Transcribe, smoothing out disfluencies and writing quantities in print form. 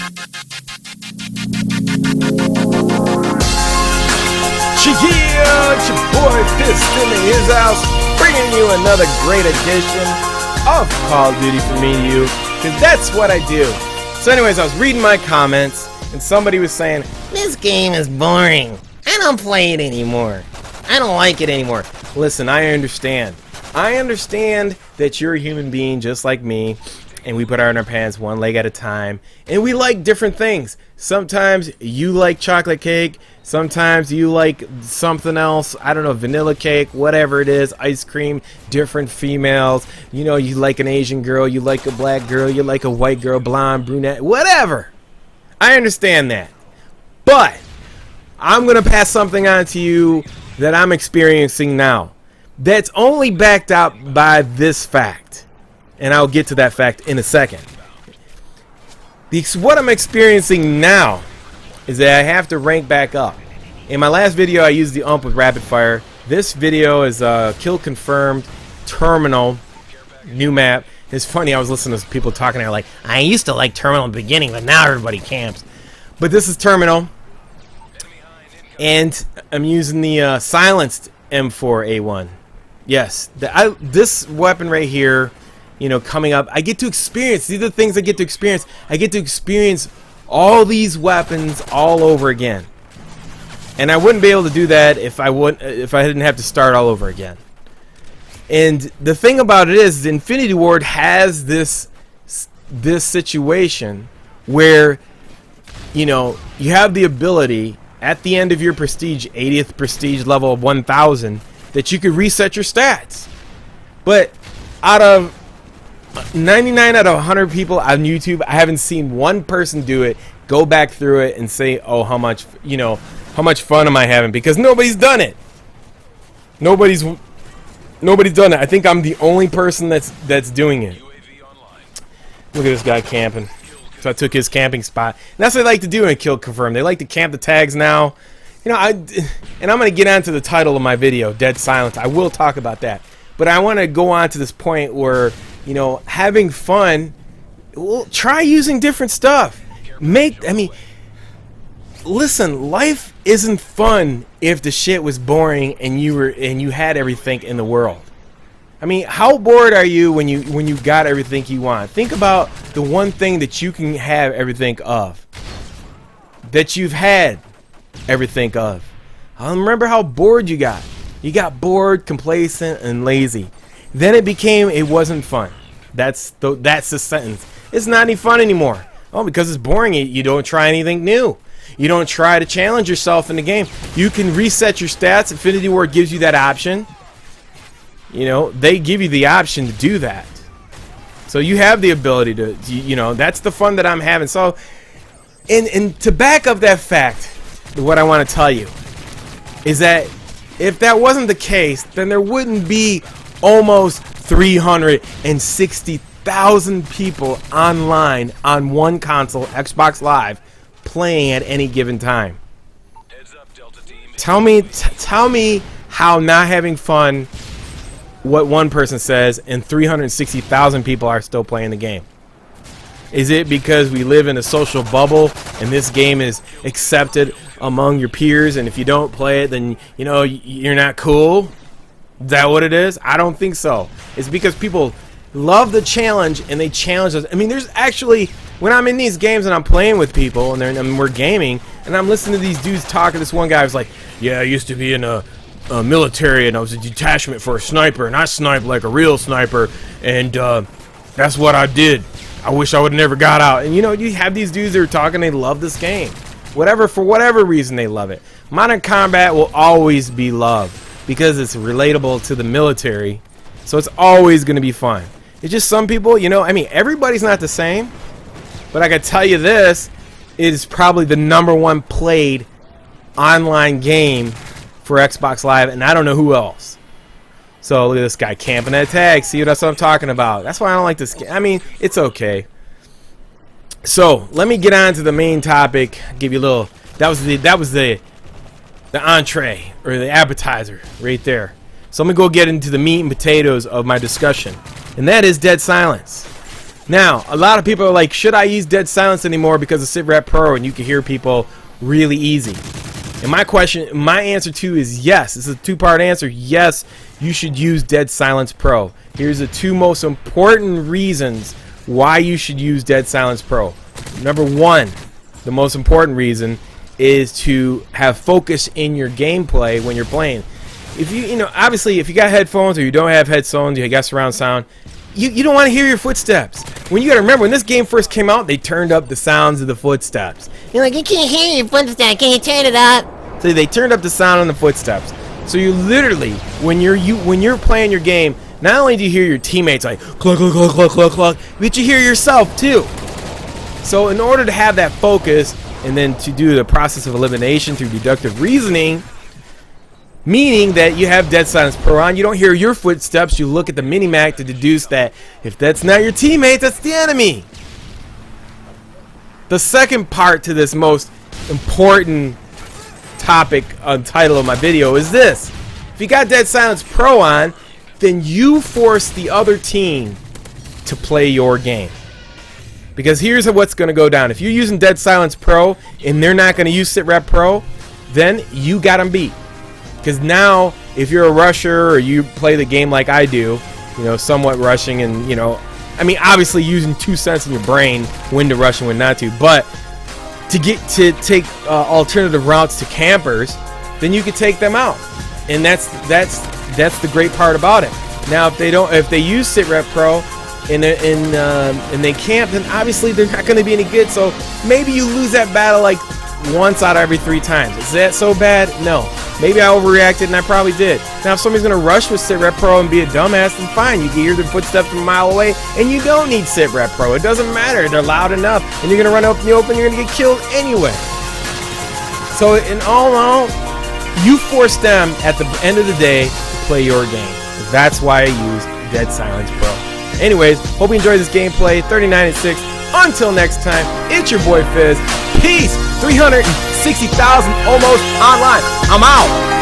Yeah, it's your boy Piston in his house, bringing you another great edition of Call of Duty for me and you, because that's what I do. So anyways, I was reading my comments, and somebody was saying, this game is boring. I don't play it anymore. I don't like it anymore. Listen, I understand. I understand that you're a human being just like me, and we put our in our pants one leg at a time, and we like different things. Sometimes you like chocolate cake, sometimes you like something else, I don't know, vanilla cake, whatever it is, ice cream, different females, you know, you like an Asian girl, you like a black girl, you like a white girl, blonde, brunette, whatever. I understand that. But I'm going to pass something on to you that I'm experiencing now that's only backed up by this fact. And I'll get to that fact in a second. What I'm experiencing now is that I have to rank back up. In my last video, I used the ump with rapid fire. This video is kill confirmed, terminal, new map. It's funny, I was listening to people talking there like, I used to like terminal in the beginning, but now everybody camps. But this is terminal. And I'm using the silenced M4A1. Yes, this weapon right here, you know, coming up, I get to experience. These are the things I get to experience. I get to experience all these weapons all over again. And I wouldn't be able to do that if I didn't have to start all over again. And the thing about it is, Infinity Ward has this situation where, you know, you have the ability at the end of your prestige, 80th prestige level of 1000, that you could reset your stats. But out of 99 out of 100 people on YouTube, I haven't seen one person do it, go back through it and say, oh, how much fun am I having? Because nobody's done it. Nobody's done it. I think I'm the only person that's doing it. Look at this guy camping. So I took his camping spot. And that's what they like to do in Kill Confirm. They like to camp the tags now. You know, and I'm going to get on to the title of my video, Dead Silence. I will talk about that. But I want to go on to this point where, you know, having fun, well, try using different stuff. Listen, life isn't fun if the shit was boring and you had everything in the world. I mean, how bored are you when you got everything you want? Think about the one thing that you can have everything of. That you've had everything of. Remember how bored you got. You got bored, complacent, and lazy. Then it wasn't fun. That's the sentence. It's not any fun anymore. Oh, because it's boring. You don't try anything new. You don't try to challenge yourself in the game. You can reset your stats. Infinity Ward gives you that option. You know, they give you the option to do that. So you have the ability to, you know, that's the fun that I'm having. So, and to back up that fact, what I want to tell you is that if that wasn't the case, then there wouldn't be almost 360,000 people online on one console, Xbox Live, playing at any given time. Tell me how not having fun, what one person says, and 360,000 people are still playing the game. Is it because we live in a social bubble and this game is accepted among your peers, and if you don't play it, then, you know, you're not cool? Is that what it is? I don't think so. It's because people love the challenge and they challenge us. I mean, there's actually, when I'm in these games and I'm playing with people and we're gaming and I'm listening to these dudes talking, this one guy was like, yeah, I used to be in a military and I was a detachment for a sniper and I sniped like a real sniper, and that's what I did. I wish I would have never got out. And you know, you have these dudes that are talking, they love this game. For whatever reason they love it. Modern Combat will always be loved because it's relatable to the military. So it's always going to be fun. It's just some people, you know, I mean, everybody's not the same. But I can tell you this, it is probably the #1 played online game for Xbox Live, and I don't know who else. So look at this guy camping that tag. See, that's what I'm talking about. That's why I don't like this game. I mean, it's okay. So let me get on to the main topic. Give you a little. That was the entree or the appetizer right there. So I'm gonna go get into the meat and potatoes of my discussion, and that is Dead Silence. Now, a lot of people are like, should I use Dead Silence anymore because of SitRep Pro and you can hear people really easy? And my answer to is yes. This is a two-part answer. Yes, you should use Dead Silence Pro. Here's the two most important reasons why you should use Dead Silence Pro. Number one, the most important reason is to have focus in your gameplay when you're playing. If obviously, if you got headphones or you don't have headphones, you got surround sound, you don't want to hear your footsteps. When you got to remember, when this game first came out, they turned up the sounds of the footsteps. You're like, you can't hear your footsteps. Can you turn it up? So they turned up the sound on the footsteps. So you literally, when you're playing your game, not only do you hear your teammates like cluck cluck cluck cluck cluck cluck, but you hear yourself too. So in order to have that focus and then to do the process of elimination through deductive reasoning, meaning that you have Dead Silence Pro on, you don't hear your footsteps, you look at the mini-map to deduce that if that's not your teammate, that's the enemy. The second part to this most important topic title of my video is this. If you got Dead Silence Pro on, then you force the other team to play your game. Because here's what's going to go down. If you're using Dead Silence Pro and they're not going to use SitRep Pro, then you got them beat. Because now, if you're a rusher or you play the game like I do, somewhat rushing and, I mean, obviously using 2 cents in your brain when to rush and when not to, but to take alternative routes to campers, then you could take them out, and that's the great part about it. Now, if they use SitRep Pro and they camp, then obviously they're not going to be any good. So maybe you lose that battle like once out of every 3 times. Is that so bad? No. Maybe I overreacted, and I probably did. Now, if somebody's going to rush with SitRep Pro and be a dumbass, then fine. You can hear their footsteps from a mile away, and you don't need SitRep Pro. It doesn't matter. They're loud enough, and you're going to run out in the open, you're going to get killed anyway. So, in all, you force them, at the end of the day, to play your game. That's why I use Dead Silence Pro. Anyways, hope you enjoyed this gameplay. 39-6. Until next time, it's your boy Fizz. Peace. 360,000 almost online. I'm out.